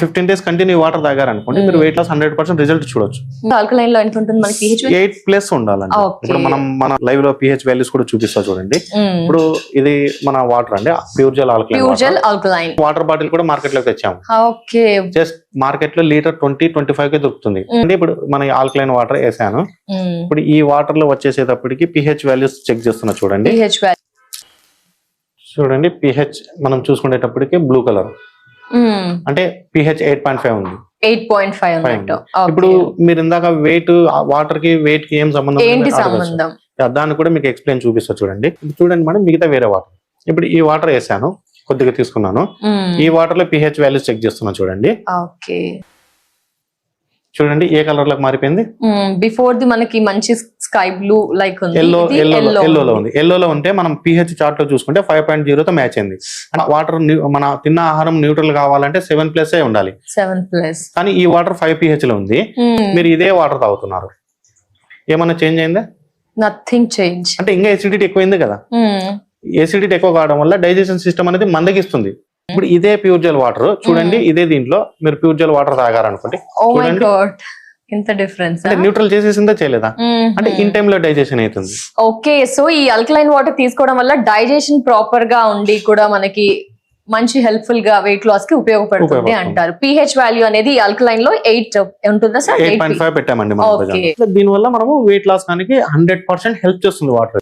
15 days continue water తాగారనుకోండి మీరు weight loss 100% result చూడొచ్చు. Alkaline లో ఎంత ఉంటుంది మనకి pH 8+ ఉండాలండి. ఇప్పుడు మన లైవ్ లో pH వాల్యూస్ కూడా చూపిస్తా చూడండి. ఇప్పుడు ఇది మన వాటర్ అండి, pure gel alkaline water bottle కూడా మార్కెట్ లోకి తెచ్చాము. ఓకే, జస్ట్ మార్కెట్ లో లీటర్ 20-25 కే దొరుకుతుంది. ఇప్పుడు మన ఆల్కలైన్ వాటర్ వేసాను. ఇప్పుడు ఈ వాటర్ లో వచ్చేసేటప్పటికి pH వాల్యూస్ చెక్ చేస్తున్నా చూడండి. చూడండి pH మనం చూసుకునేటప్పటికి బ్లూ కలర్ అంటే pH 8.5 ఉంది. 8.5 ఇప్పుడు మీరు ఇందాక వెయిట్ వాటర్ కి వెయిట్ కి ఏం సంబంధం, దాన్ని కూడా మీకు ఎక్స్ప్లెయిన్ చూపిస్తా చూడండి. చూడండి మేడం, మిగతా వేరే వాటర్, ఇప్పుడు ఈ వాటర్ వేసాను, కొద్దిగా తీసుకున్నాను. ఈ వాటర్ లో pH వాల్యూస్ చెక్ చేస్తున్నా చూడండి. చూడండి ఏ కలర్ లోకి మారిపోయింది. బిఫోర్ ది మనకి మంచి స్కై బ్లూ లైక్ ఉంది, ఎల్లోలో ఉంది. ఎల్లోలో ఉంటే మనం pH చార్ట్ లో చూసుకుంటే 5.0 తో మ్యాచ్ అయింది. వాటర్ మన తిన్న ఆహారం న్యూట్రల్ కావాలంటే 7+ ఉండాలి. 7+, కానీ ఈ వాటర్ 5 pH లో ఉంది. మీరు ఇదే వాటర్ తాగుతున్నారు, ఏమన్నా చేంజ్ అయిందా? Nothing change. అంటే ఇంకా ఎసిడిటీ ఎక్కువైంది కదా. ఎసిడిటీ ఎక్కువ కావడం వల్ల డైజెషన్ సిస్టమ్ అనేది మందగిస్తుంది. ఇప్పుడు ఇదే ప్యూర్ జెల్ వాటర్ చూడండి, ఇదే దీంట్లో మీరు ప్యూర్ జెల్ వాటర్ తాగారనుకోండి, ఎంత డిఫరెన్స్. అంటే న్యూట్రల్ చేసేసిందా చేయలేదా, అంటే ఇన్ టైమ్ లో డైజెషన్ అవుతుంది. ఓకే, సో ఈ ఆల్కలైన్ వాటర్ తీసుకోవడం వల్ల డైజెషన్ ప్రాపర్ గా ఉండి కూడా మనకి మంచి హెల్ప్ఫుల్ గా వెయిట్ లాస్ కి ఉపయోగపడుతుంది అంటారు. pH వాల్యూ అనేది ఆల్కలైన్ లో 8 ఉంటుందా సార్? 8.5 పెట్టామండి. దీని వల్ల మనము వెయిట్ లాస్ కానీ 100% హెల్ప్ చేస్తుంది వాటర్.